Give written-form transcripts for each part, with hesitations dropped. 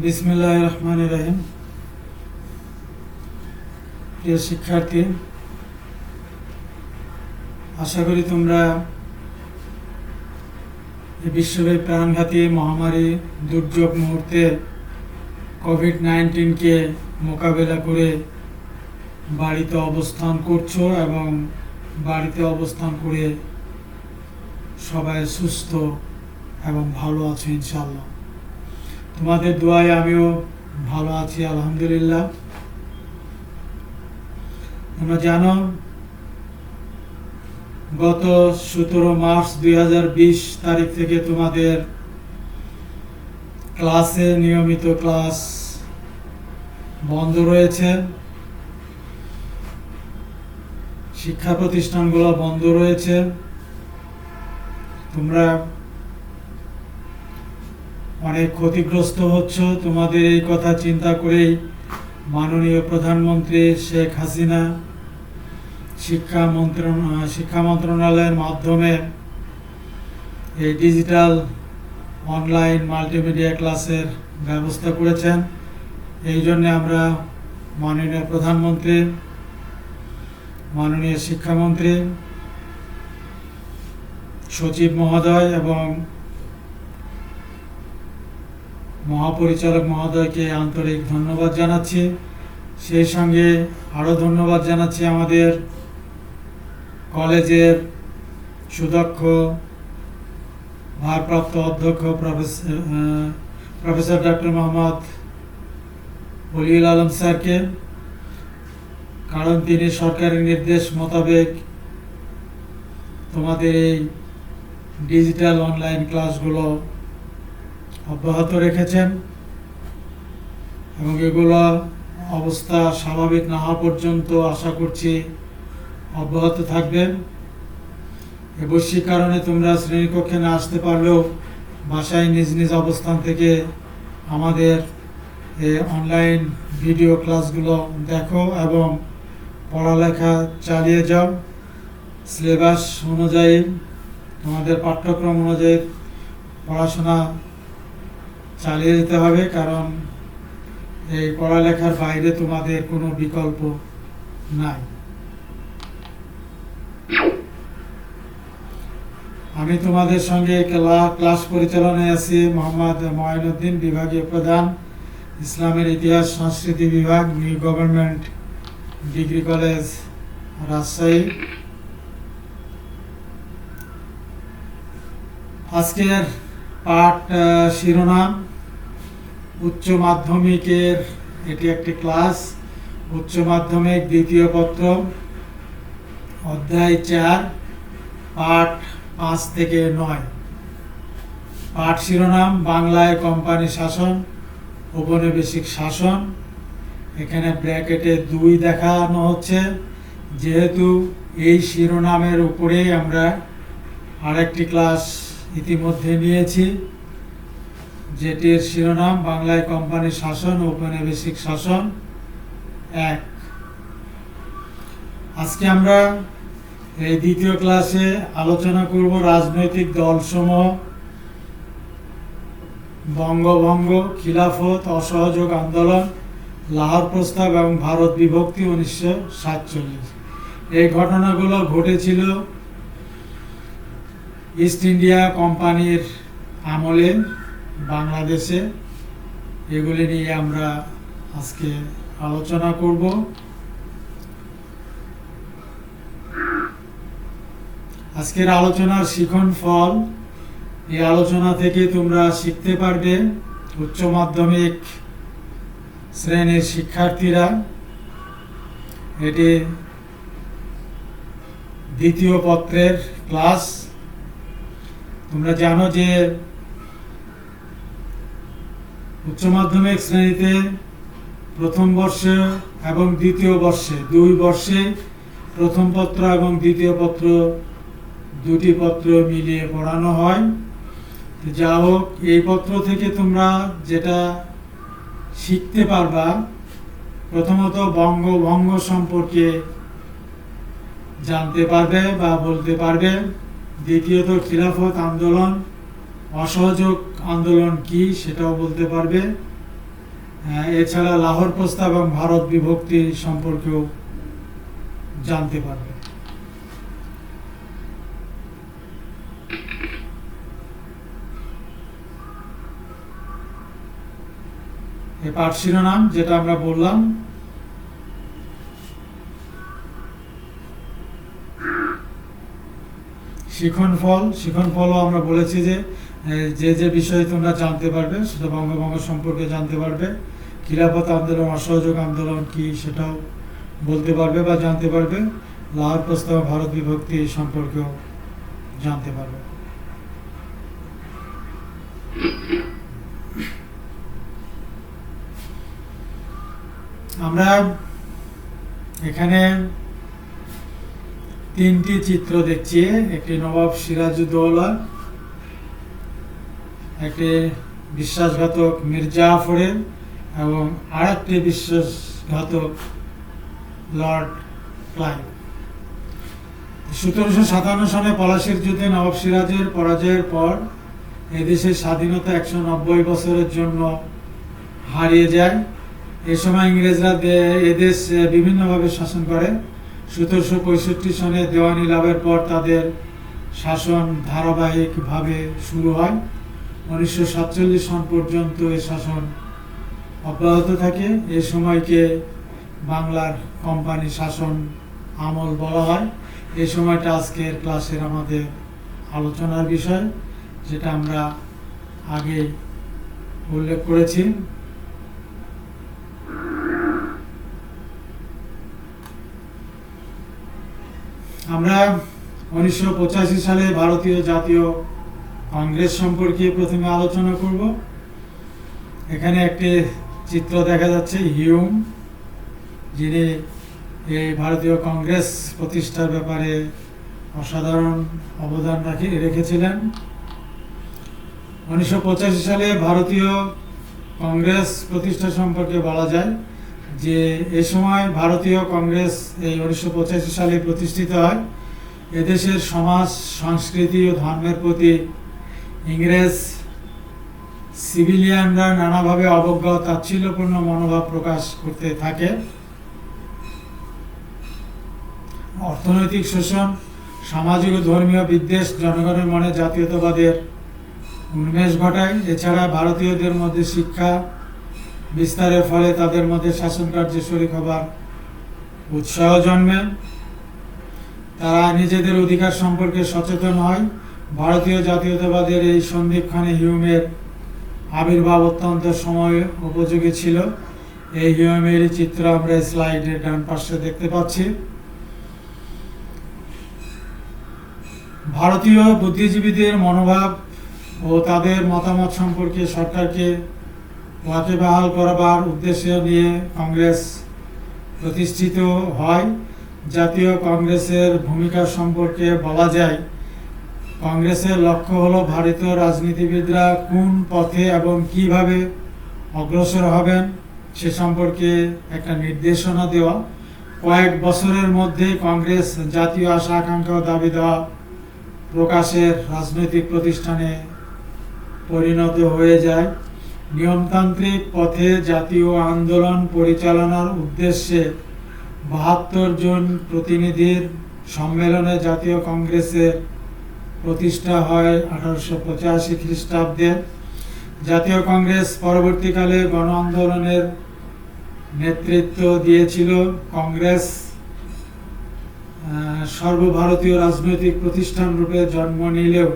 বিসমিল্লাহির রহমানির রহিম। প্রিয় শিক্ষার্থী, আশা করি তোমরা এই বিশ্বব্যাপী প্রাণঘাতী মহামারী দুর্যোগ মুহূর্তে কোভিড-19কে মোকাবেলা করে বাড়িতে অবস্থান করছো এবং বাড়িতে অবস্থান করে সবাই সুস্থ এবং ভালো আছো ইনশাআল্লাহ। তোমাদের দোয়ায় আমিও ভালো আছি আলহামদুলিল্লাহ। তোমরা জানো, গত 17 মার্চ 2020 তারিখ থেকে তোমাদের নিয়মিত ক্লাস বন্ধ রয়েছে। শিক্ষা প্রতিষ্ঠানগুলো বন্ধ রয়েছে। তোমরা অনেক ক্ষতিগ্রস্ত হচ্ছ। তোমাদের এই কথা চিন্তা করেই মাননীয় প্রধানমন্ত্রী শেখ হাসিনা শিক্ষা মন্ত্রণালয়ের মাধ্যমে এই ডিজিটাল অনলাইন মাল্টিমিডিয়া ক্লাসের ব্যবস্থা করেছেন। এই জন্য আমরা মাননীয় প্রধানমন্ত্রী, মাননীয় শিক্ষামন্ত্রী, সচিব মহোদয় এবং মহাপরিচালক মহোদয়কে আন্তরিক ধন্যবাদ জানাচ্ছি। সেই সঙ্গে আরও ধন্যবাদ জানাচ্ছি আমাদের কলেজের সুদক্ষ ভারপ্রাপ্ত অধ্যক্ষ প্রফেসর ডক্টর মোহাম্মদ ওলিউল আলম স্যারকে, কারণ তিনি সরকারি নির্দেশ মোতাবেক তোমাদের এই ডিজিটাল অনলাইন ক্লাসগুলো অব্যাহত রেখেছেন এবং এগুলো অবস্থা স্বাভাবিক না হওয়া পর্যন্ত আশা করছি অব্যাহত থাকবে। এই বৈশ্বিক কারণে তোমরা শ্রেণীকক্ষে না আসতে পারলেও বাসায় নিজ নিজ অবস্থান থেকে আমাদের এই অনলাইন ভিডিও ক্লাসগুলো দেখো এবং পড়ালেখা চালিয়ে যাও। সিলেবাস অনুযায়ী, তোমাদের পাঠ্যক্রম অনুযায়ী পড়াশোনা চালিয়ে যেতে হবে, কারণ এই পড়ালেখার বাইরে তোমাদের কোনো বিকল্প নাই। আমি তোমাদের সঙ্গে ক্লাস পরিচালনায় আছি মোহাম্মদ মঈনুদ্দিন, বিভাগীয় প্রধান, ইসলামের ইতিহাস সংস্কৃতি বিভাগ, new government degree college, Rajshahi. আজকের পাঠ শিরোনাম উচ্চ মাধ্যমিকের, এটি একটি ক্লাস। উচ্চ মাধ্যমিক দ্বিতীয় পত্র, অধ্যায় 4, পাঠ 5 থেকে 9। পাঠ শিরোনাম বাংলায় কোম্পানি শাসন, ঔপনিবেশিক শাসন। এখানে ব্র্যাকেটে 2 দেখানো হচ্ছে, যেহেতু এই শিরোনামের উপরেই আমরা আরেকটি ক্লাস ইতিমধ্যে নিয়েছি, যেটির শিরোনাম বাংলায় কোম্পানি শাসন, ঔপনিবেশিক শাসন 1। আজকে আমরা এই দ্বিতীয় ক্লাসে আলোচনা করব রাজনৈতিক দলসমূহ, বঙ্গভঙ্গ, খিলাফত, অসহযোগ আন্দোলন, লাহোর প্রস্তাব এবং ভারত বিভক্তি 1947। এই ঘটনাগুলো ঘটেছিল ইস্ট ইন্ডিয়া কোম্পানির আমলে বাংলাদেশে। এগুলি নিয়ে আমরা আজকে আলোচনা করব। আজকের আলোচনার শিখন ফল, এই আলোচনা থেকে তোমরা শিখতে পারবে উচ্চ মাধ্যমিক শ্রেণীর শিক্ষার্থীরা। এটি দ্বিতীয় পত্রের ক্লাস। তোমরা জানো যে উচ্চ মাধ্যমিক শ্রেণীতে প্রথম বর্ষে এবং দ্বিতীয় বর্ষে, 2 বর্ষে প্রথম পত্র এবং দ্বিতীয় পত্র, 2টি পত্র মিলিয়ে পড়ানো হয়। যা হোক, এই পত্র থেকে তোমরা যেটা শিখতে পারবা, প্রথমত বঙ্গভঙ্গ সম্পর্কে জানতে পারবে বা বলতে পারবে। দ্বিতীয়ত খিলাফত আন্দোলন, অসহযোগ আন্দোলন কি সেটাও বলতে পারবে। এছাড়া লাহোর প্রস্তাব এবং ভারত বিভক্তি সম্পর্কেও জানতে পারবে। এই পাঠ শিরোনাম যেটা আমরা বললাম, শিখনফলও আমরা বলেছি যে যে বিষয়ে তোমরা জানতে পারবে সেটা বঙ্গভঙ্গ সম্পর্কে জানতে পারবে, খিলাফত আন্দোলন, অসহযোগ আন্দোলন কি সেটাও বলতে পারবে বা জানতে পারবে, লাহোর প্রস্তাব, ভারত বিভক্তি সম্পর্কেও জানতে পারবে। আমরা এখানে তিনটি চিত্র দেখছি, একটি নবাব সিরাজউদ্দৌলা, একটি বিশ্বাসঘাতক মির্জা জাফরের এবং আরেকটি বিশ্বাসঘাতক লর্ড ক্লাইভ। 1757 সালে পলাশির যুদ্ধে নবাব সিরাজের পরাজয়ের পর এদেশের স্বাধীনতা 190 বছরের জন্য হারিয়ে যায়। এ সময় ইংরেজরা এদেশ বিভিন্নভাবে শাসন করে। 1765 সনে দেওয়ানি লাভের পর তাদের শাসন ধারাবাহিকভাবে শুরু হয়। 1947 সন পর্যন্ত এ শাসন অব্যাহত থাকে। এ সময়কে বাংলার কোম্পানি শাসন আমল বলা হয়। এই সময়টা আজকের ক্লাসের আমাদের আলোচনার বিষয়, যেটা আমরা আগে উল্লেখ করেছি। আমরা 1985 সালে ভারতীয় জাতীয় কংগ্রেস সম্পর্কে প্রথমে আলোচনা করব। এখানে একটি চিত্র দেখা যাচ্ছে, হিউম, যিনি এই ভারতীয় কংগ্রেস প্রতিষ্ঠার ব্যাপারে অসাধারণ অবদান রেখেছিলেন। 1985 সালে ভারতীয় কংগ্রেস প্রতিষ্ঠা সম্পর্কে বলা যায় যে এ সময় ভারতীয় কংগ্রেস এই 1985 সালে প্রতিষ্ঠিত হয়। এদেশের সমাজ, সংস্কৃতি ও ধর্মের প্রতি ইংরেজ সিভিলিয়ানরা নানাভাবে অবজ্ঞা, তাচ্ছিল্যপূর্ণ মনোভাব প্রকাশ করতে থাকে। অর্থনৈতিক শোষণ, সামাজিক ও ধর্মীয় বিদ্বেষ জনগণের মনে জাতীয়তাবাদের উন্মেষ ঘটায়। এছাড়া ভারতীয়দের মধ্যে শিক্ষা বিস্তারের ফলে তাদের মধ্যে শাসন কার্যে শরিক হবার উৎসাহ জন্মে। তারা নিজেদের অধিকার সম্পর্কে সচেতন হয়। ভারতীয় জাতীয়তাবাদের এই সন্ধিক্ষণে হিউমের আবির্ভাব অত্যন্ত সময় উপযোগী ছিল। এই হিউমের চিত্র আমরা স্লাইডের ডান পাশে দেখতে পাচ্ছি। ভারতীয় বুদ্ধিজীবীদের মনোভাব ও তাদের মতামত সম্পর্কে সরকারকে ওয়াকিবহাল করবার উদ্দেশ্য নিয়ে কংগ্রেস প্রতিষ্ঠিত হয়। জাতীয় কংগ্রেসের ভূমিকা সম্পর্কে বলা যায়, কংগ্রেসের লক্ষ্য হলো ভারতীয় রাজনীতিবিদরা কোন পথে এবং কিভাবে অগ্রসর হবেন সে সম্পর্কে একটা নির্দেশনা দেওয়া। কয়েক বছরের মধ্যে কংগ্রেস জাতীয় আশা আকাঙ্ক্ষা ও দাবি দেওয়া প্রকাশের রাজনৈতিক প্রতিষ্ঠানে পরিণত হয়ে যায়। নিয়মতান্ত্রিক পথে জাতীয় আন্দোলন পরিচালনার উদ্দেশ্যে 72 জন প্রতিনিধির সম্মেলনে জাতীয় কংগ্রেসের প্রতিষ্ঠা হয় 1885 খ্রিস্টাব্দে। জাতীয় কংগ্রেস পরবর্তীকালে গণ আন্দোলনের নেতৃত্ব দিয়েছিল। কংগ্রেস সর্বভারতীয় রাজনৈতিক প্রতিষ্ঠান রূপে জন্ম নিলেও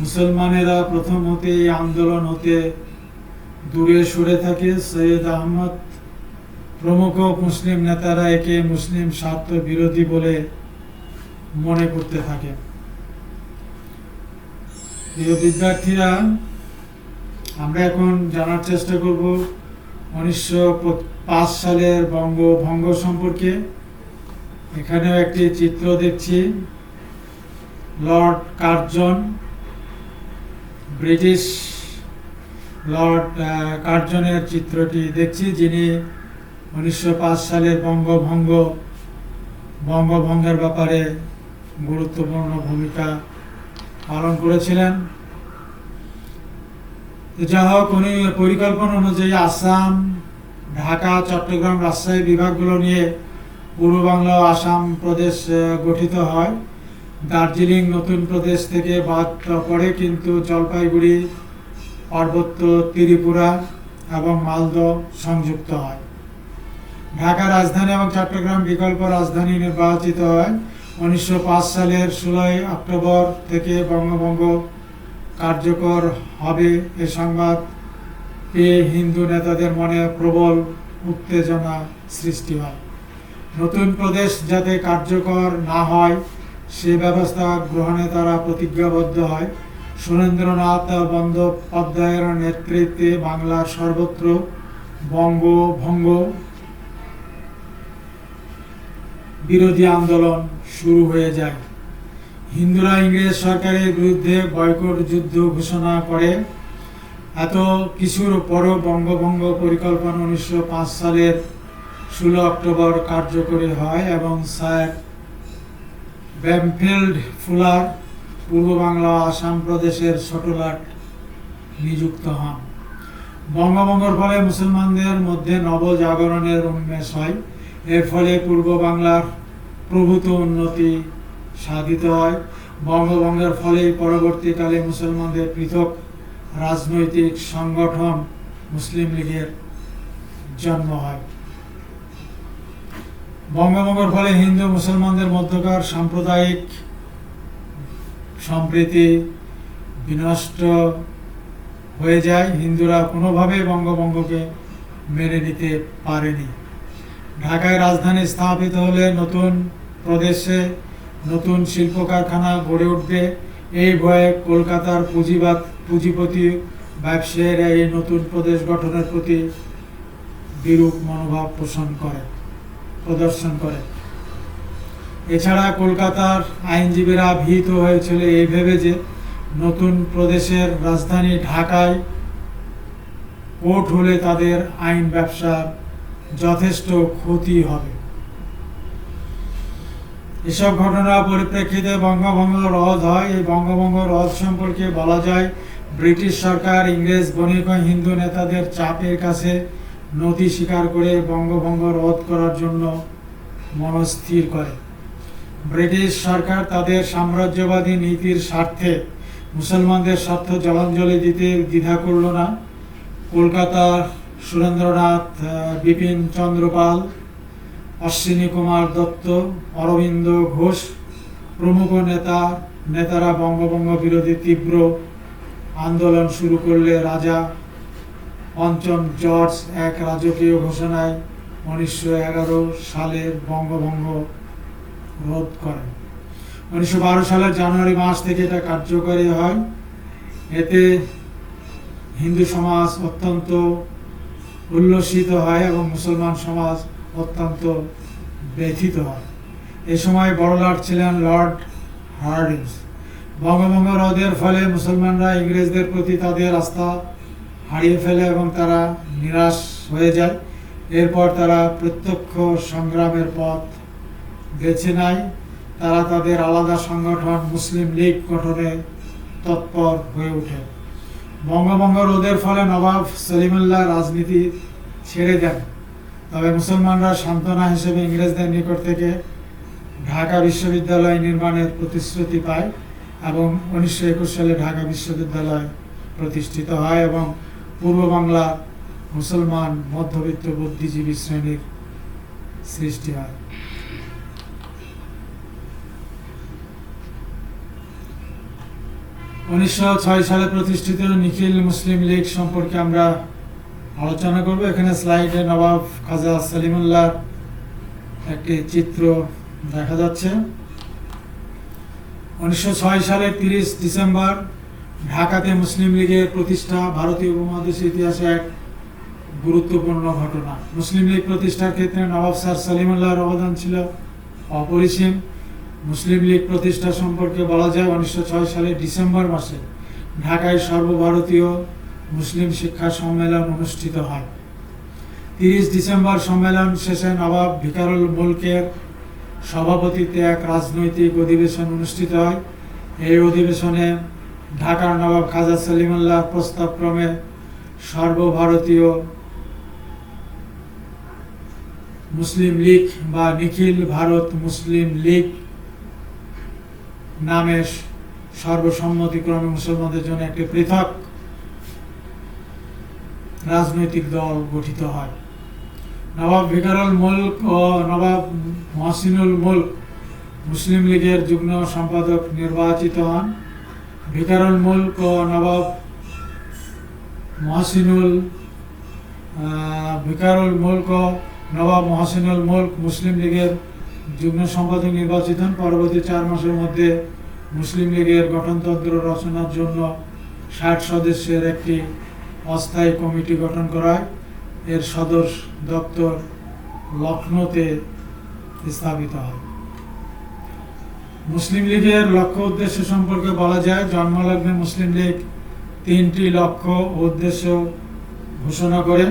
মুসলমানেরা প্রথম হতে এই আন্দোলন হতে দূরে সরে থাকে। সৈয়দ আহমদ প্রমুখ মুসলিম নেতারা একে মুসলিম স্বার্থ বিরোধী বলে মনে করতে থাকে। প্রিয় বিদ্যার্থীরা, আমরা এখন জানার চেষ্টা করব 1905 সালের বঙ্গভঙ্গ সম্পর্কে। এখানেও একটি চিত্র দেখছি, লর্ড কার্জন, ব্রিটিশ লর্ড কার্জনের চিত্রটি দেখছি, যিনি 1905 সালের বঙ্গভঙ্গের ব্যাপারে গুরুত্বপূর্ণ ভূমিকা পালন করেছিলেন। যা হোক, উনি পরিকল্পনা অনুযায়ী আসাম, ঢাকা, চট্টগ্রাম, রাজশাহী বিভাগগুলো নিয়ে পূর্ব বাংলা ও আসাম প্রদেশ গঠিত হয়। দার্জিলিং নতুন প্রদেশ থেকে বাদ পড়ে, কিন্তু জলপাইগুড়ি, পার্বত্য ত্রিপুরা এবং মালদহ সংযুক্ত হয়। ঢাকা রাজধানী এবং চট্টগ্রাম বিকল্প রাজধানী নির্বাচিত হয়। 1905 সালের 16 অক্টোবর থেকে বঙ্গভঙ্গ কার্যকর হবে এ সংবাদ পেয়ে হিন্দু নেতাদের মনে প্রবল উত্তেজনা সৃষ্টি হয়। নতুন প্রদেশ যাতে কার্যকর না হয় সে ব্যবস্থা গ্রহণে তারা প্রতিজ্ঞাবদ্ধ হয়। সুরেন্দ্রনাথ বন্দ্যোপাধ্যায়ের নেতৃত্বে বাংলার সর্বত্র বঙ্গভঙ্গ বিরোধী আন্দোলন শুরু হয়ে যায়। হিন্দুরা ইংরেজ সরকারের বিরুদ্ধে বয়কট যুদ্ধ ঘোষণা করে। এত কিছুর পরও বঙ্গভঙ্গ পরিকল্পনা 1905 সালের 16 অক্টোবর কার্যকরী হয় এবং স্যার ব্যামফিল্ড ফুলার পূর্ব বাংলা ও আসাম প্রদেশের ছোটলাট নিযুক্ত হন। বঙ্গভঙ্গের ফলে মুসলমানদের মধ্যে নবজাগরণের উন্মেষ হয়। এর ফলে পূর্ব বাংলার প্রভূত উন্নতি সাধিত হয়। বঙ্গভঙ্গের ফলেই পরবর্তীকালে মুসলমানদের পৃথক রাজনৈতিক সংগঠন মুসলিম লীগের জন্ম হয়। বঙ্গভঙ্গের ফলে হিন্দু মুসলমানদের মধ্যকার সাম্প্রদায়িক সম্প্রীতি বিনষ্ট হয়ে যায়। হিন্দুরা কোনোভাবেই বঙ্গভঙ্গকে মেনে নিতে পারেনি। ঢাকায় রাজধানী স্থাপিত হলে নতুন প্রদেশে নতুন শিল্প কারখানা গড়ে উঠবে। এই ভয়ে কলকাতার পুঁজিপতি ব্যবসায়ীরা এই নতুন প্রদেশ গঠনের প্রতি বিরূপ মনোভাব প্রদর্শন করে। এছাড়া কলকাতার আইনজীবীরা ভীত হয়েছিল এই ভেবে যে নতুন প্রদেশের রাজধানী ঢাকায় কোর্ট হলে তাদের আইন ব্যবসার যথেষ্ট ক্ষতি হবে। এসব ঘটনার পরিপ্রেক্ষিতে বঙ্গভঙ্গ রদ হয়। এই বঙ্গভঙ্গ রদ সম্পর্কে বলা যায়, ব্রিটিশ সরকার ইংরেজ বণিক ও হিন্দু নেতাদের চাপের কাছে নথি স্বীকার করে বঙ্গভঙ্গ রদ করার জন্য মনস্থির করে। ব্রিটিশ সরকার তাদের সাম্রাজ্যবাদী নীতির স্বার্থে মুসলমানদের স্বার্থ জলাঞ্জলি দিতে দ্বিধা করল না। কলকাতার সুরেন্দ্রনাথ, বিপিন চন্দ্র পাল, অশ্বিনী কুমার দত্ত, অরবিন্দ ঘোষ প্রমুখ নেতারা বঙ্গভঙ্গ বিরোধী তীব্র আন্দোলন শুরু করলে রাজা পঞ্চম জর্জ এক রাজকীয় ঘোষণায় 1911 সালের বঙ্গভঙ্গ রোধ করেন। 1912 সালের জানুয়ারি মাস থেকে এটা কার্যকরী হয়। এতে হিন্দু সমাজ অত্যন্ত উল্লসিত হয় এবং মুসলমান সমাজ অত্যন্ত ব্যথিত হয়। এ সময় বড়লাট ছিলেন লর্ড হার্ডিঞ্জ। বঙ্গভঙ্গ রদের ফলে মুসলমানরা ইংরেজদের প্রতি তাদের আস্থা হারিয়ে ফেলে এবং তারা নিরাশ হয়ে যায়। এরপর তারা প্রত্যক্ষ সংগ্রামের পথ বেছে নেয়। তারা তাদের আলাদা সংগঠন মুসলিম লীগ গঠনে তৎপর হয়ে ওঠে। বঙ্গভঙ্গ রোধের ফলে নবাব সলিমুল্লাহ রাজনীতি ছেড়ে দেন, তবে মুসলমানরা সান্ত্বনা হিসেবে ইংরেজদের নিকট থেকে ঢাকা বিশ্ববিদ্যালয় নির্মাণের প্রতিশ্রুতি পায় এবং 1921 সালে ঢাকা বিশ্ববিদ্যালয় প্রতিষ্ঠিত হয় এবং পূর্ব বাংলা মুসলমান মধ্যবিত্ত বুদ্ধিজীবী শ্রেণীর সৃষ্টি হয়। উনিশশো 6 সালে প্রতিষ্ঠিত নিখিল মুসলিম লীগ সম্পর্কে আমরা আলোচনা করব। এখানে স্লাইডে নবাব খাজা সলিমুল্লাহ একটি চিত্র দেখা যাচ্ছে। 1906 সালের 30 ডিসেম্বর ঢাকাতে মুসলিম লীগের প্রতিষ্ঠা ভারতীয় উপমহাদেশের ইতিহাসে এক গুরুত্বপূর্ণ ঘটনা। মুসলিম লীগ প্রতিষ্ঠার ক্ষেত্রে নবাব স্যার সলিমুল্লাহর অবদান ছিল অপরিসীম। মুসলিম লীগ প্রতিষ্ঠা সম্পর্কে বলা যায় 1906 সালের ডিসেম্বর মাসে ঢাকায় সর্বভারতীয় মুসলিম শিক্ষা সম্মেলন অনুষ্ঠিত হয়। 30 ডিসেম্বর সম্মেলন শেষে নবাব ভিকারুল মুলকের সভাপতিত্বে এক রাজনৈতিক অধিবেশন অনুষ্ঠিত হয়। এই অধিবেশনে ঢাকার নবাব খাজা সলিমুল্লাহ প্রস্তাবক্রমে সর্বভারতীয় মুসলিম লীগ বা নিখিল ভারত মুসলিম লীগ নামে সর্বসম্মতিক্রমে মুসলমানদের জন্য একটি পৃথক রাজনৈতিক দল গঠিত হয়। নবাব ভিকারুল মুলক ও নবাব মহসিনুল মুলক মুসলিম লীগের যুগ্ম সম্পাদক নির্বাচিত হন। ভিকারুল মুলক ও নবাব মহসিনুল মুলক মুসলিম লীগের যুগ্ম সম্পাদক নির্বাচিত হন। পরবর্তী 4 মাসের মধ্যে মুসলিম লীগের গঠনতন্ত্র রচনার জন্য 60 সদস্যের একটি অস্থায়ী কমিটি গঠন করা হয়। এর সদর দপ্তর লখনৌতে স্থাপিত হয়। মুসলিম লীগের লক্ষ্য উদ্দেশ্য সম্পর্কে বলা যায়, জন্মলগ্নে মুসলিম লীগ 3টি লক্ষ্য ও উদ্দেশ্য ঘোষণা করেন।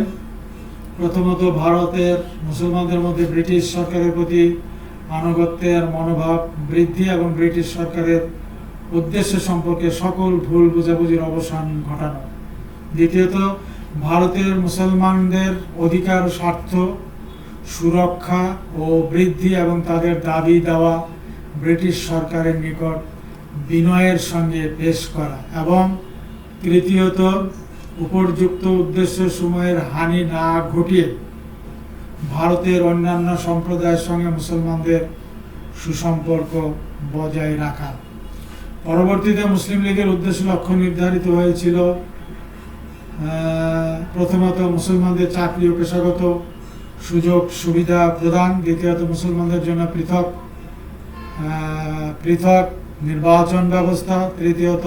প্রথমত, ভারতের মুসলমানদের মধ্যে ব্রিটিশ সরকারের প্রতি আনুগত্যের মনোভাব বৃদ্ধি এবং ব্রিটিশ সরকারের উদ্দেশ্য সম্পর্কে সকল ভুল বোঝাবুঝির অবসান ঘটানো। দ্বিতীয়ত, ভারতের মুসলমানদের অধিকার ও স্বার্থ সুরক্ষা ও বৃদ্ধি এবং তাদের দাবি দেওয়া ব্রিটিশ সরকারের নিকট বিনয়ের সঙ্গে পেশ করা। এবং তৃতীয়ত, উপর্যুক্ত উদ্দেশ্য সমূহের হানি না ঘটিয়ে ভারতের অন্যান্য সম্প্রদায়ের সঙ্গে মুসলমানদের সুসম্পর্ক বজায় রাখা। পরবর্তীতে মুসলিম লীগের উদ্দেশ্য লক্ষ্য নির্ধারিত হয়েছিল। প্রথমত, মুসলমানদের চাকরি ও পেশাগত সুযোগ সুবিধা প্রদান। দ্বিতীয়ত, মুসলমানদের জন্য পৃথক নির্বাচন ব্যবস্থা। তৃতীয়ত,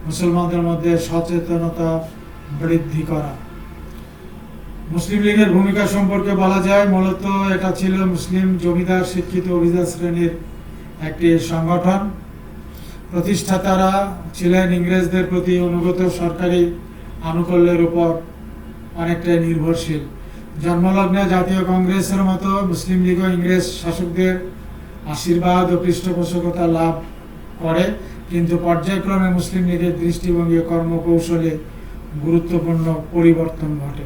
মুসলমানদের মধ্যে সচেতনতা বৃদ্ধি করা। মুসলিম লীগের ভূমিকা সম্পর্কে বলা যায়, মূলত এটা ছিল মুসলিম জমিদার শিক্ষিত অভিজাত শ্রেণীর একটি সংগঠন। প্রতিষ্ঠাতারা ছিলেন ইংরেজদের প্রতি অনুগত সরকারি আনুকূল্যের উপর অনেকটাই নির্ভরশীল। জন্মলগ্নে জাতীয় কংগ্রেসের মতো মুসলিম লীগও ইংরেজ শাসকদের আশীর্বাদ ও পৃষ্ঠপোষকতা লাভ করে, কিন্তু পর্যায়ক্রমে মুসলিম লীগের দৃষ্টিভঙ্গি ও কর্মকৌশলে গুরুত্বপূর্ণ পরিবর্তন ঘটে।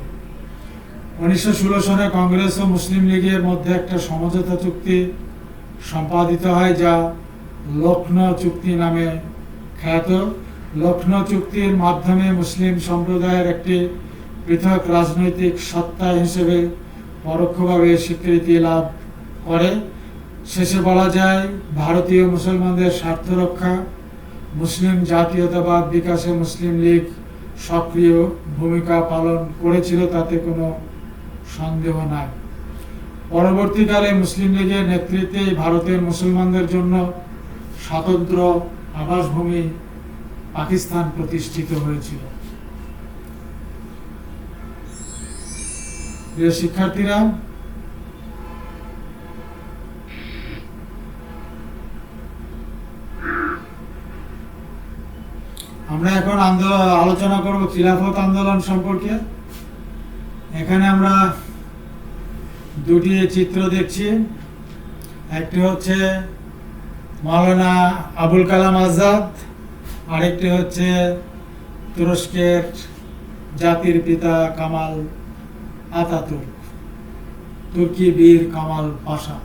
1916 সনে কংগ্রেস ও মুসলিম লীগের মধ্যে একটা সমঝোতা চুক্তি সম্পাদিত হয়, যা লখনৌ চুক্তি নামে খ্যাত। লখনৌ চুক্তির মাধ্যমে মুসলিম সম্প্রদায়ের একটি পৃথক রাজনৈতিক সত্তা হিসেবে পরোক্ষভাবে স্বীকৃতি লাভ করে। শেষে বলা যায়, ভারতীয় মুসলমানদের স্বার্থ রক্ষা, মুসলিম জাতীয়তাবাদ বিকাশে মুসলিম লীগ সক্রিয় ভূমিকা পালন করেছিল, তাতে কোনো সন্দেহ নাই। পরবর্তীকালে মুসলিম লীগের নেতৃত্বে ভারতের মুসলমানদের জন্য স্বতন্ত্র আবাসভূমি পাকিস্তান প্রতিষ্ঠিত হয়েছিল। প্রিয় শিক্ষার্থীরা, আমরা এখন আলোচনা করব খিলাফত আন্দোলন সম্পর্কে। এখানে আমরা দুটি চিত্র দেখছি। একটি হচ্ছে মাওলানা আবুল কালাম আজাদ, আরেকটি হচ্ছে তুরস্কের জাতির পিতা কামাল আতাতুর্ক, তুর্কি বীর কামাল পাশা।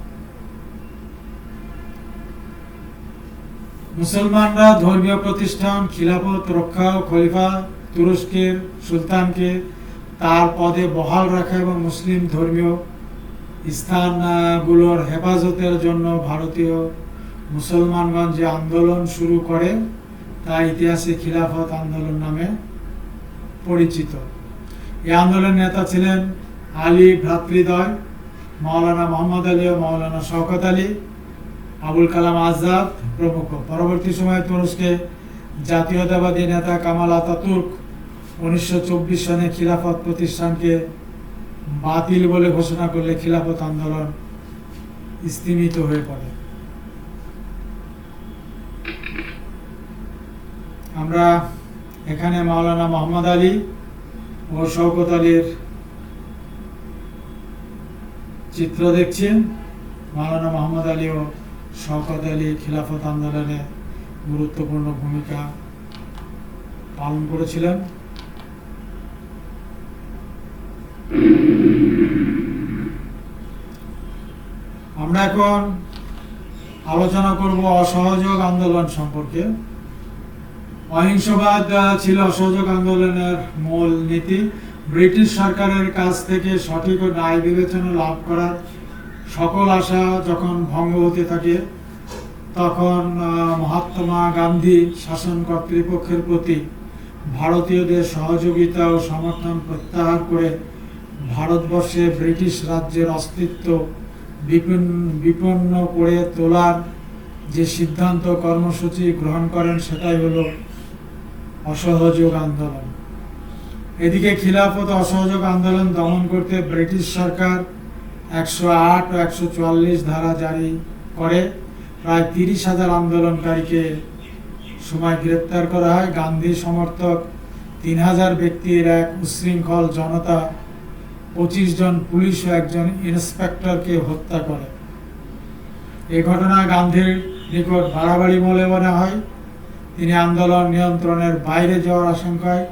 মুসলমানরা ধর্মীয় প্রতিষ্ঠান, খিলাফত রক্ষা ও খলিফা তুরস্কের সুলতানকে তার পদে বহাল রাখা এবং মুসলিম ধর্মীয় স্থানগুলোর হেফাজতের জন্য ভারতীয় মুসলমানগণ যে আন্দোলন শুরু করে তা ইতিহাসে খিলাফত আন্দোলন নামে পরিচিত। এই আন্দোলনের নেতা ছিলেন আলী ভ্রাতৃদ্বয়, মাওলানা মোহাম্মদ আলী ও মাওলানা শওকত আলী, আবুল কালাম আজাদ প্রমুখ। পরবর্তী সময়ে তুরস্কে জাতীয়তাবাদী নেতা কামাল আতাতুর্ক 1924 সনে খিলাফত প্রতিষ্ঠানকে বাতিল বলে ঘোষণা করলে খিলাফত আন্দোলন স্তিমিত হয়ে পড়ে। আমরা এখানে মাওলানা মোহাম্মদ আলী ও শওকত আলীর চিত্র দেখছি। মাওলানা মোহাম্মদ আলী ও শওকত আলী খিলাফত আন্দোলনে গুরুত্বপূর্ণ ভূমিকা পালন করেছিলেন। আমরা এখন আলোচনা করব অসহযোগ আন্দোলন সম্পর্কে। অহিংসবাদ ছিল অসহযোগ আন্দোলনের মূল নীতি। ব্রিটিশ সরকারের কাছ থেকে সঠিক ও ন্যায় বিবেচনা লাভ করার সকল আশা যখন ভঙ্গ হতে থাকে, তখন মহাত্মা গান্ধী শাসন কর্তৃপক্ষের প্রতি ভারতীয়দের সহযোগিতা ও সমর্থন প্রত্যাহার করে ভারতবর্ষে ব্রিটিশ রাজ্যের অস্তিত্ব বিপন্ন করে তোলার যে সিদ্ধান্ত কর্মসূচি গ্রহণ করেন, সেটাই হলো অসহযোগ আন্দোলন। এদিকে খিলাফত অসহযোগ আন্দোলন দমন করতে ব্রিটিশ সরকার 108 ও 144 ধারা জারি করে প্রায় 30,000 আন্দোলনকারীকে সময় গ্রেপ্তার করা হয়। গান্ধী সমর্থক 3,000 ব্যক্তির এক উচ্ছৃঙ্খল জনতা 25 জন পুলিশ ও একজন ইন্সপেক্টরকে হত্যা করে। এই ঘটনা গান্ধীর নিকট বাড়াবাড়ি বলে মনে হয়। তিনি আন্দোলন নিয়ন্ত্রণের বাইরে যাওয়ার আশঙ্কায়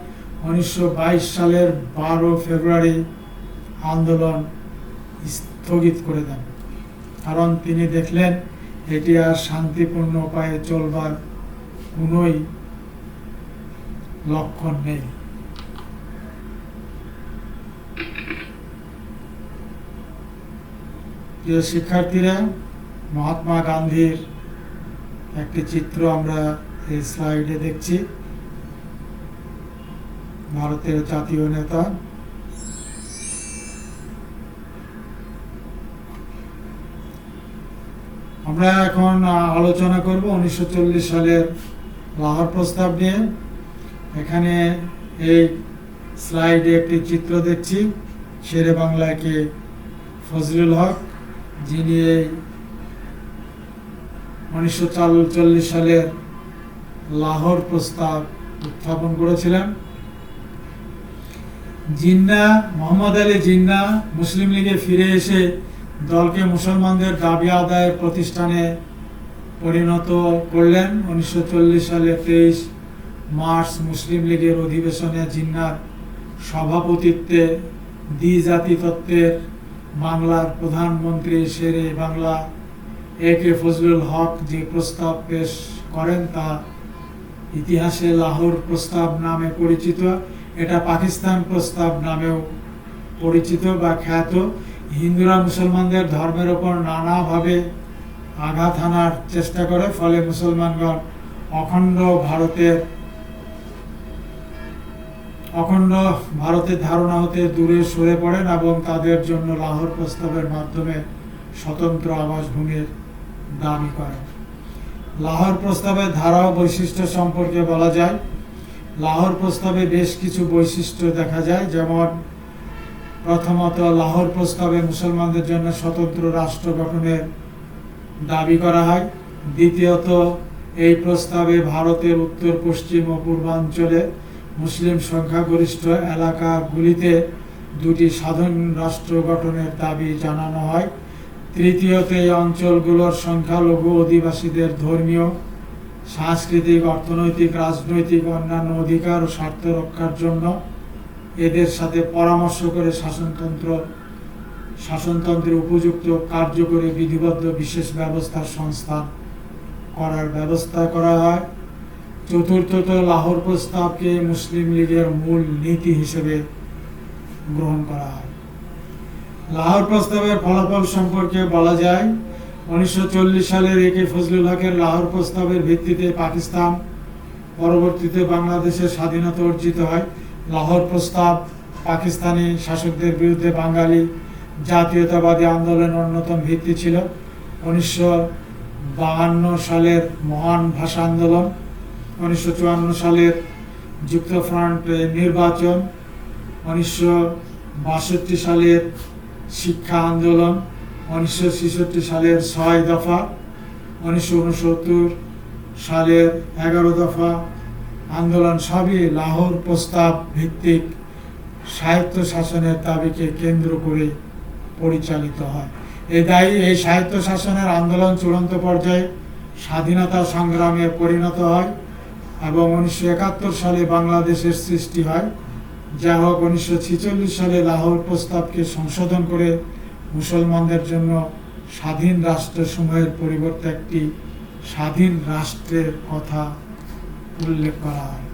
1922 সালের 12 ফেব্রুয়ারি আন্দোলন স্থগিত করে দেন, কারণ তিনি দেখলেন এটি আর শান্তিপূর্ণ উপায়ে চলবার কোনোই লক্ষণ নেই। প্রিয় শিক্ষার্থীরা, মহাত্মা গান্ধীর একটি চিত্র আমরা এই স্লাইডে দেখছি। ভারতের জাতীয় নেতা। আমরা এখন আলোচনা করব 1940 সালের লাহোর প্রস্তাব নিয়ে। এখানে এই স্লাইডে একটি চিত্র দেখছি। শেরে বাংলায় কে ফজলুল হক, যিনি 1940 সালের লাহোর প্রস্তাব উত্থাপন করেছিলেন। জিন্নাহ, মোহাম্মদ আলী জিন্নাহ মুসলিম লীগে ফিরে এসে দলকে মুসলমানদের দাবি আদায়ের প্রতিষ্ঠানে পরিণত করলেন। 1940 সালের 23 মার্চ মুসলিম লীগের অধিবেশনে জিন্নাহর সভাপতিত্বে দ্বিজাতি তত্ত্বের বাংলার প্রধানমন্ত্রী শেরে বাংলা কে ফজলুল হক যে প্রস্তাব পেশ করেন, তা ইতিহাসে লাহোর প্রস্তাব নামে পরিচিত। এটা পাকিস্তান প্রস্তাব নামেও পরিচিত বা খ্যাত। হিন্দুরা মুসলমানদের ধর্মের ওপর নানাভাবে আঘাত হানার চেষ্টা করে, ফলে মুসলমানগণ অখণ্ড ভারতের ধারণা হতে দূরে সরে পড়েন এবং তাদের জন্য লাহোর প্রস্তাবের মাধ্যমে স্বতন্ত্র আবাসভূমির দাবি করেন। লাহোর প্রস্তাবের ধারা ও বৈশিষ্ট্য সম্পর্কে বলা যায়, লাহোর প্রস্তাবে বেশ কিছু বৈশিষ্ট্য দেখা যায়। যেমন, প্রথমত, লাহোর প্রস্তাবে মুসলমানদের জন্য স্বতন্ত্র রাষ্ট্র গঠনের দাবি করা হয়। দ্বিতীয়ত, এই প্রস্তাবে ভারতের উত্তর, পশ্চিম ও পূর্বাঞ্চলে মুসলিম সংখ্যাগরিষ্ঠ এলাকাগুলিতে দুটি স্বাধীন রাষ্ট্র গঠনের দাবি জানানো হয়। তৃতীয়ত, এই অঞ্চলগুলোর সংখ্যালঘু অধিবাসীদের ধর্মীয়, সাংস্কৃতিক, অর্থনৈতিক, রাজনৈতিক অন্যান্য অধিকার ও স্বার্থ রক্ষার জন্য এদের সাথে পরামর্শ করে শাসনতন্ত্রের উপযুক্ত কার্যকরী বিধিবদ্ধ বিশেষ ব্যবস্থার সংস্থান করার ব্যবস্থা করা হয়। চতুর্থত, লাহোর প্রস্তাবকে মুসলিম লীগের মূল নীতি হিসেবে গ্রহণ করা হয়। লাহোর প্রস্তাবের ফলাফল সম্পর্কে বলা যায়, 1940 সালের কে ফজলুল হকের লাহোর প্রস্তাবের ভিত্তিতে পাকিস্তান, পরবর্তীতে বাংলাদেশের স্বাধীনতা অর্জিত হয়। লাহোর প্রস্তাব পাকিস্তানি শাসকদের বিরুদ্ধে বাঙালি জাতীয়তাবাদী আন্দোলনের অন্যতম ভিত্তি ছিল। 1952 সালের মহান ভাষা আন্দোলন, 1954 সালের যুক্তফ্রন্ট নির্বাচন, 1962 সালের শিক্ষা আন্দোলন, 1966 সালের 6 দফা, 1969 সালের 11 দফা আন্দোলন সবই লাহোর প্রস্তাব ভিত্তিক স্বায়ত্ত শাসনের দাবিকে কেন্দ্র করে পরিচালিত হয়। এই স্বায়ত্ত শাসনের আন্দোলন চূড়ান্ত পর্যায়ে স্বাধীনতা সংগ্রামে পরিণত হয় এবং 1971 সালে বাংলাদেশের সৃষ্টি হয়। যা হোক, 1946 সালে লাহোর প্রস্তাবকে সংশোধন করে মুসলমানদের জন্য স্বাধীন রাষ্ট্রসমূহের পরিবর্তে একটি স্বাধীন রাষ্ট্রের কথা উল্লেখ করা হয়।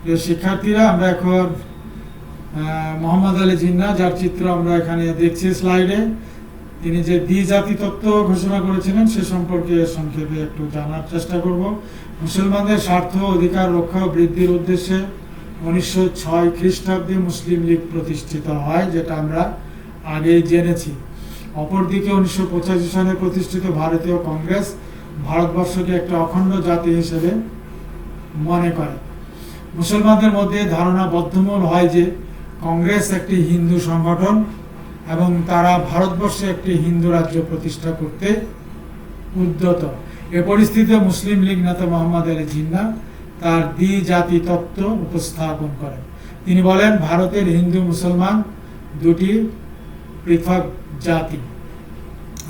প্রিয় শিক্ষার্থীরা, আমরা এখন মোহাম্মদ আলী জিন্নাহ, যার চিত্র আমরা এখানে দেখছি স্লাইডে, তিনি যে দ্বিজাতি তত্ত্ব ঘোষণা করেছিলেন সে সম্পর্কে সংক্ষেপে একটু জানার চেষ্টা করব। মুসলমানদের স্বার্থ অধিকার রক্ষা ও বৃদ্ধির উদ্দেশ্যে 1906 খ্রিস্টাব্দে মুসলিম লীগ প্রতিষ্ঠিত হয়, যেটা আমরা আগেই জেনেছি। অপরদিকে 1985 সালে প্রতিষ্ঠিত ভারতীয় কংগ্রেস ভারতবর্ষকে একটা অখণ্ড জাতি হিসেবে মনে করে। মুসলমানদের মধ্যে ধারণা বদ্ধমূল হয় যে কংগ্রেস একটি হিন্দু সংগঠন এবং তারা ভারতবর্ষে একটি হিন্দু রাজ্য প্রতিষ্ঠা করতে উদ্যত। এ পরিস্থিতিতে মুসলিম লীগ নেতা মোহাম্মদ আলী জিন্নাহ তার দ্বিজাতি তত্ত্ব উপস্থাপন করেন। তিনি বলেন, ভারতের হিন্দু মুসলমান দুটি পৃথক জাতি।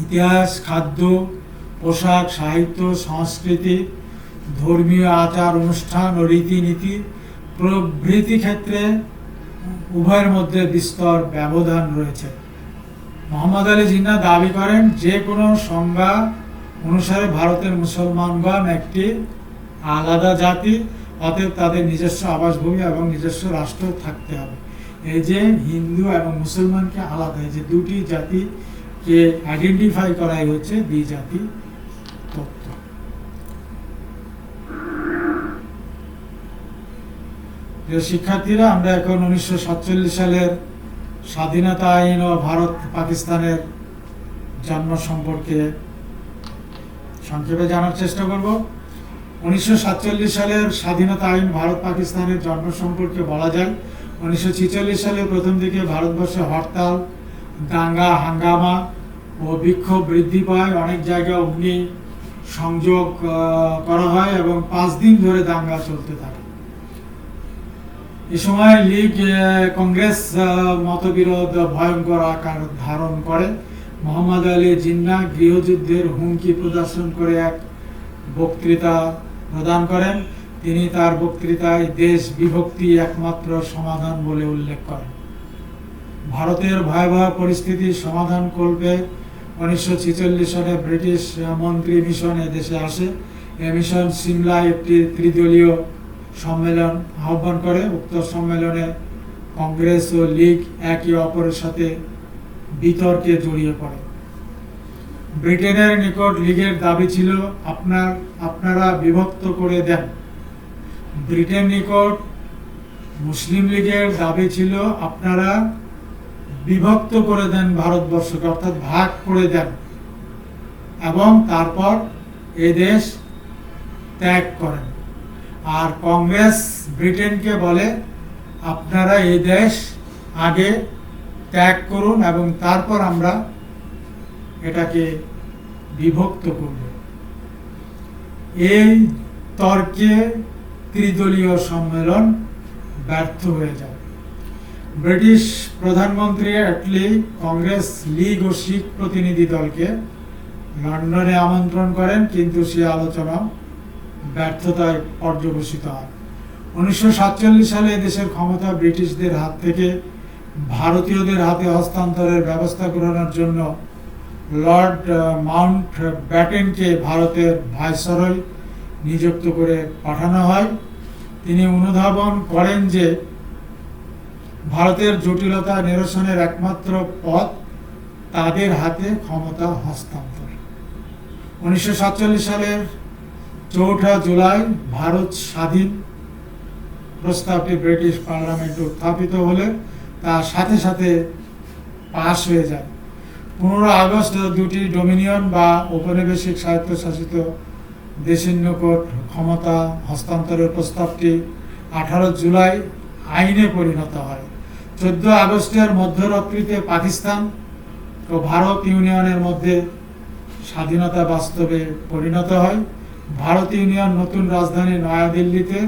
ইতিহাস, খাদ্য, পোশাক, সাহিত্য, সংস্কৃতি, ধর্মীয় আচার অনুষ্ঠান ও রীতিনীতি প্রভৃতি ক্ষেত্রে উভয়ের মধ্যে বিস্তর ব্যবধান রয়েছে। মোহাম্মদ আলী জিন্নাহ দাবি করেন, যে কোনো সংজ্ঞা অনুসারে ভারতের মুসলমানগণ একটি আলাদা জাতি, অতএব তাদের নিজস্ব আবাসভূমি এবং নিজস্ব রাষ্ট্র থাকতে হবে। এই যে হিন্দু এবং মুসলমানকে আলাদা, এই যে দুটি জাতিকে আইডেন্টিফাই করাই হচ্ছে দ্বিজাতি তত্ত্ব। শিক্ষার্থীরা, আমরা এখন 1947 সালের স্বাধীনতা আইন ও ভারত পাকিস্তানের জন্ম সম্পর্কে সংক্ষেপে জানার চেষ্টা করব। 1947 সালের স্বাধীনতা আইন ভারত পাকিস্তানের জন্ম সম্পর্কে বলা যায়, 1946 সালের প্রথম দিকে ভারতবর্ষে হরতাল, দাঙ্গা, হাঙ্গামা ও বিক্ষোভ বৃদ্ধি পায়। অনেক জায়গায় অগ্নি সংযোগ করা হয় এবং 5 দিন ধরে দাঙ্গা চলতে থাকে। এ সময় লীগ কংগ্রেস মতবিরোধ ভয়ঙ্কর আকার ধারণ করে। মোহাম্মদ আলী জিন্নাহ গৃহযুদ্ধের হুমকি প্রদর্শন করে এক বক্তৃতা প্রদান করেন। তিনি তার বক্তৃতায় দেশ বিভক্তি একমাত্র সমাধান বলে উল্লেখ করেন। ভারতের ভয়াবহ পরিস্থিতির সমাধান কল্পে 1946 সালে ব্রিটিশ মন্ত্রী মিশন দেশে আসে। এ মিশন সিমলায় একটি ত্রিদলীয় সম্মেলন আহ্বান করে। উক্ত সম্মেলনে কংগ্রেস ও লীগ একে অপরের সাথে বিতর্কে জড়িয়ে পড়ে। ব্রিটেনের নিকট লীগের দাবি ছিল, আপনারা বিভক্ত করে দেন। ব্রিটেন নিকট মুসলিম লীগের দাবি ছিল, আপনারা বিভক্ত করে দেন ভারতবর্ষকে, অর্থাৎ ভাগ করে দেন এবং তারপর এ দেশ ত্যাগ করেন। আর কংগ্রেস ব্রিটেনকে বলে, আপনারা এই দেশ আগে ত্যাগ করুন এবং তারপর আমরা এটাকে বিভক্ত করব। এই তর্কে ত্রিদলীয় সম্মেলন ব্যর্থ হয়ে যায়। ব্রিটিশ প্রধানমন্ত্রী অ্যাটলি কংগ্রেস, লীগ ও শিখ প্রতিনিধি দলকে লন্ডনে আমন্ত্রণ করেন, কিন্তু সে আলোচনা ব্যর্থতায় পর্যবসিত হয়। 1947 সালে দেশের ক্ষমতা ব্রিটিশদের হাত থেকে ভারতীয়দের হাতে হস্তান্তরের ব্যবস্থা গ্রহণের জন্য লর্ড মাউন্ট ব্যাটেনকে ভারতের ভাইসরয় নিযুক্ত করে পাঠানো হয়। তিনি অনুধাবন করেন যে ভারতের জটিলতা নিরসনের একমাত্র পথ তাদের হাতে ক্ষমতা হস্তান্তর। 1947 সালের 4 জুলাই ভারত স্বাধীন প্রস্তাবটি ব্রিটিশ পার্লামেন্টে উত্থাপিত হলে তার সাথে সাথে পাশ হয়ে যায়। 15 আগস্ট দুটি ডোমিনিয়ন বা ঔপনিবেশিক স্বায়ত্তশাসিত দেশের নিকট ক্ষমতা হস্তান্তরের প্রস্তাবটি 18 জুলাই আইনে পরিণত হয়। 14 আগস্টের মধ্যরাত্রিতে পাকিস্তান ও ভারত ইউনিয়নের মধ্যে স্বাধীনতা বাস্তবে পরিণত হয়। ভারত ইউনিয়ন নতুন রাজধানী নয়াদিল্লিতে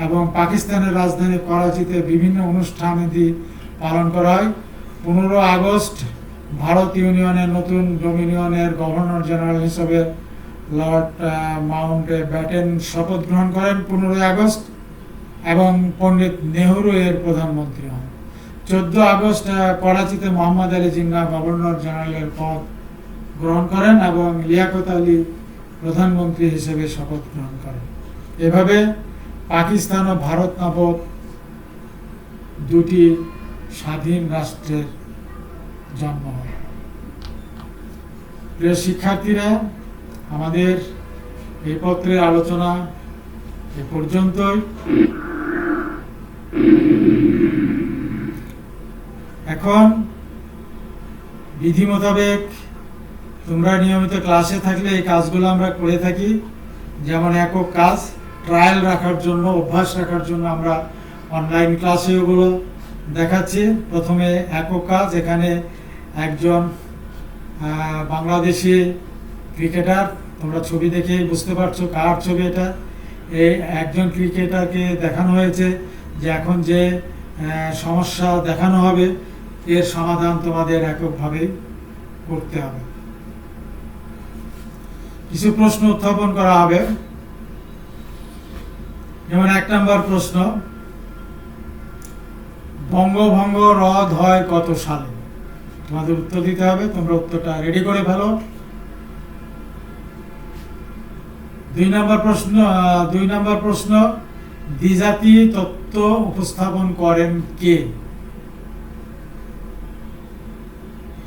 এবং পাকিস্তানের রাজধানী করাচিতে বিভিন্ন অনুষ্ঠানাদি পালন করা হয়। 15 আগস্ট ভারত ইউনিয়নের নতুন ডোমিনিয়নের গভর্নর জেনারেল হিসেবে লর্ড মাউন্ট ব্যাটেন শপথ গ্রহণ করেন। 15 আগস্ট এবং পণ্ডিত নেহরু এর প্রধানমন্ত্রী হন। 14 আগস্ট করাচিতে মোহাম্মদ আলী জিন্নাহ গভর্নর জেনারেলের পদ গ্রহণ করেন এবং লিয়াকত আলী প্রধানমন্ত্রী হিসেবে শপথ গ্রহণ করেন। এভাবে পাকিস্তান ও ভারত নামক দুটি স্বাধীন রাষ্ট্রের জন্ম হয়। প্রিয় শিক্ষার্থীরা, আমাদের এই পত্রের আলোচনা এ পর্যন্তই। এখন বিধি মোতাবেক তোমরা নিয়মিত ক্লাসে থাকলে এই কাজগুলো আমরা করে থাকি। যেমন একক কাজ ট্রায়াল রাখার জন্য, অভ্যাস রাখার জন্য আমরা অনলাইন ক্লাসে ওগুলো দেখাচ্ছি। প্রথমে একক কাজ, এখানে একজন বাংলাদেশি ক্রিকেটার, তোমরা ছবি দেখে বুঝতে পারছো কার ছবি এটা। এই একজন ক্রিকেটারকে দেখানো হয়েছে যে এখন যে সমস্যা দেখানো হবে এর সমাধান তোমাদের এককভাবে করতে হবে। কিছু প্রশ্ন উত্থাপন করা হবে। যেমন 1 নম্বর প্রশ্ন, বঙ্গভঙ্গ রদ হয় কত সালে? তোমাদের উত্তর দিতে হবে। তোমরা উত্তরটা রেডি করে ফেলো। 2 নম্বর প্রশ্ন, দ্বিজাতি তত্ত্ব উপস্থাপন করেন কে?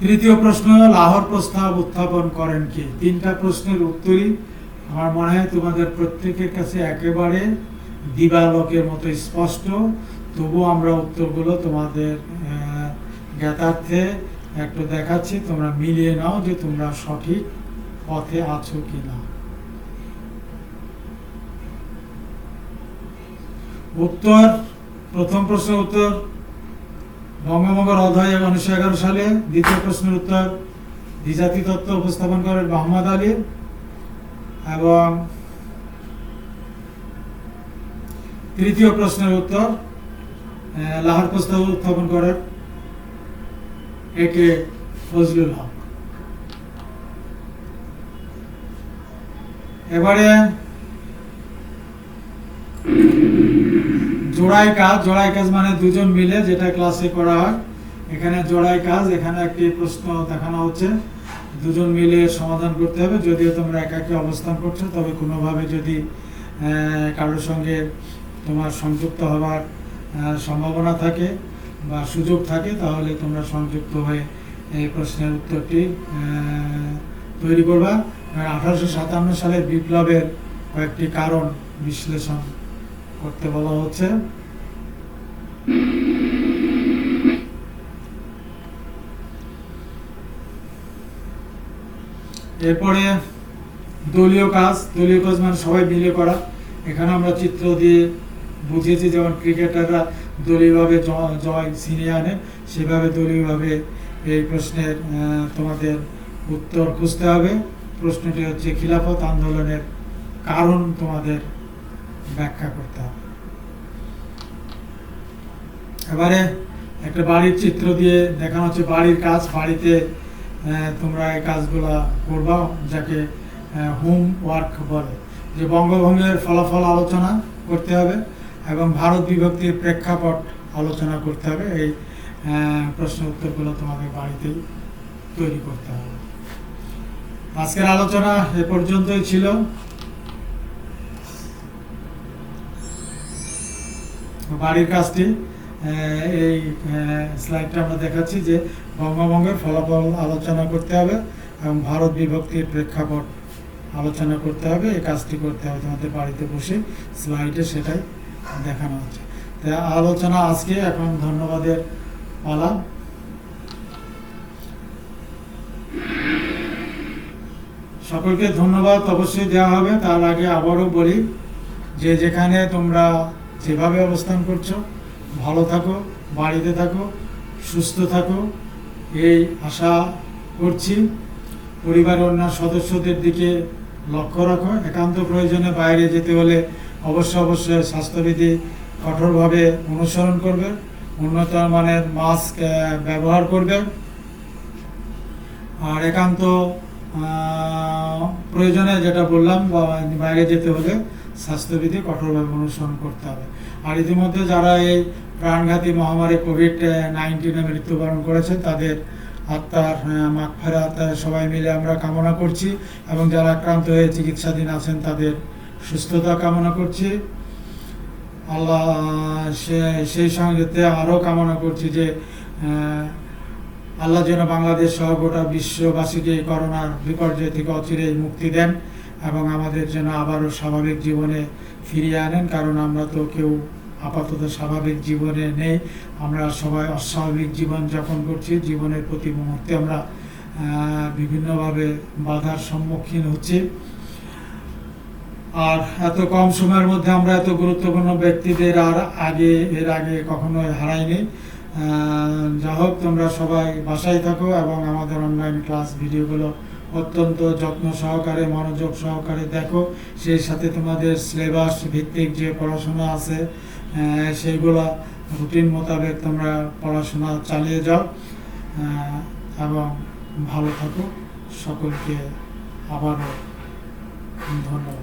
3য় প্রশ্ন, লাহোর প্রস্তাব উত্থাপন করেন কে? 3টা প্রশ্নের উত্তরই আমার মনে হয় তোমাদের প্রত্যেকের কাছে একেবারে দিবালোকের মতো স্পষ্ট। তবু আমরা উত্তরগুলো তোমাদের জ্ঞাতার্থে একটু দেখাচ্ছি, তোমরা মিলিয়ে নাও যে তোমরা সঠিক পথে আছো কিনা। উত্তর, প্রথম প্রশ্নের উত্তর বঙ্গভঙ্গ রদ হয় 1911 সালে। দ্বিতীয় প্রশ্নের উত্তর দ্বিজাতি তত্ত্ব উপস্থাপন করেন মোহাম্মদ আলী। এবং তৃতীয় প্রশ্নের উত্তর লাহোর প্রস্তাব উত্থাপন করেন একে ফজলুল হক। এবারে জোড়াই কাজ মানে দুজন মিলে, যেটা ক্লাসে করা হয়। এখানে জোড়াই কাজ, এখানে একটি প্রশ্ন দেখানো হচ্ছে, দুজন মিলে সমাধান করতে হবে। যদিও তোমরা একাকী অবস্থান করছো, তবে কোনোভাবে যদি কারোর সঙ্গে তোমার সংযুক্ত হওয়ার সম্ভাবনা থাকে বা সুযোগ থাকে, তাহলে তোমরা সংযুক্ত হয়ে এই প্রশ্নের উত্তরটি তৈরি করবা। 1857 সালের বিপ্লবের কয়েকটি কারণ বিশ্লেষণ করতে বলা হচ্ছে। এরপরে দলীয় কাজ মানে সবাই মিলে করা। এখানে আমরা চিত্র দিয়ে বুঝিয়েছি, যেমন ক্রিকেটাররা দলীয়ভাবে জয় ছিনিয়ে আনে, সেভাবে দলীয়ভাবে এই প্রশ্নের তোমাদের উত্তর খুঁজতে হবে। প্রশ্নটি হচ্ছে খিলাফত আন্দোলনের কারণ তোমাদের ব্যাখ্যা করতে হবে। এবারে একটা বাড়ির চিত্র দিয়ে দেখানো হচ্ছে বাড়ির কাজ। বাড়িতে তোমরা এই কাজগুলা করবা, যাকে হোম ওয়ার্ক বলে। যে বঙ্গভঙ্গের ফলাফল আলোচনা করতে হবে এবং ভারত বিভক্তির প্রেক্ষাপট আলোচনা করতে হবে। এই প্রশ্ন উত্তরগুলো তোমাদের বাড়িতেই তৈরি করতে হবে। আজকের আলোচনা এ পর্যন্তই ছিল। বাড়ির কাজটি এই স্লাইডটা আমরা দেখাচ্ছি যে বঙ্গভঙ্গের ফলাফল আলোচনা করতে হবে এবং ভারত বিভক্তির প্রেক্ষাপট আলোচনা করতে হবে। এই কাজটি করতে হবে তোমাদের বাড়িতে বসে, স্লাইডে সেটাই দেখানো হচ্ছে। তাই আলোচনা আজকে এখন ধন্যবাদের পালা। সকলকে ধন্যবাদ অবশ্যই দেওয়া হবে। তার আগে আবারও বলি যে যেখানে তোমরা যেভাবে অবস্থান করছো ভালো থাকো, বাড়িতে থাকো, সুস্থ থাকো, এই আশা করছি। পরিবারের অন্যান্য সদস্যদের দিকে লক্ষ্য রাখো। একান্ত প্রয়োজনে বাইরে যেতে হলে অবশ্যই স্বাস্থ্যবিধি কঠোরভাবে অনুসরণ করবে। উন্নত মানের মাস্ক ব্যবহার করবে। আর একান্ত প্রয়োজনে যেটা বললাম, বাইরে যেতে হলে স্বাস্থ্যবিধি কঠোরভাবে অনুসরণ করতে হবে। আর ইতিমধ্যে যারা এই প্রাণঘাতী মহামারী কোভিড-19 মৃত্যুবরণ করেছে তাদের আত্মার মাগফিরাত সবাই মিলে আমরা কামনা করছি, এবং যারা আক্রান্ত হয়ে চিকিৎসাধীন আছেন তাদের সুস্থতা কামনা করছি। আল্লাহ সেই সঙ্গে আরও কামনা করছি যে আল্লাহ যেন বাংলাদেশ সহ গোটা বিশ্ববাসীকে এই করোনার বিপর্যয় থেকে অচিরেই মুক্তি দেন এবং আমাদের যেন আবারও স্বাভাবিক জীবনে ফিরিয়ে আনেন, কারণ আমরা তো কেউ আপাতত স্বাভাবিক জীবনে নেই, আমরা সবাই অস্বাভাবিক জীবন যাপন করছি। জীবনের প্রতি মুহূর্তে আমরা বিভিন্নভাবে বাধার সম্মুখীন হচ্ছি। আর এত কম সময়ের মধ্যে আমরা এত গুরুত্বপূর্ণ ব্যক্তিদের এর আগে কখনোই হারাইনি। যা হোক, তোমরা সবাই বাসায় থাকো এবং আমাদের অনলাইন ক্লাস ভিডিওগুলো অত্যন্ত যত্ন সহকারে মনোযোগ সহকারে দেখো। সেই সাথে তোমাদের সিলেবাস ভিত্তিক যে পড়াশোনা আছে সেইগুলো রুটিন মোতাবেক তোমরা পড়াশোনা চালিয়ে যাও এবং ভালো থাকো। সকলকে আবারও ধন্যবাদ।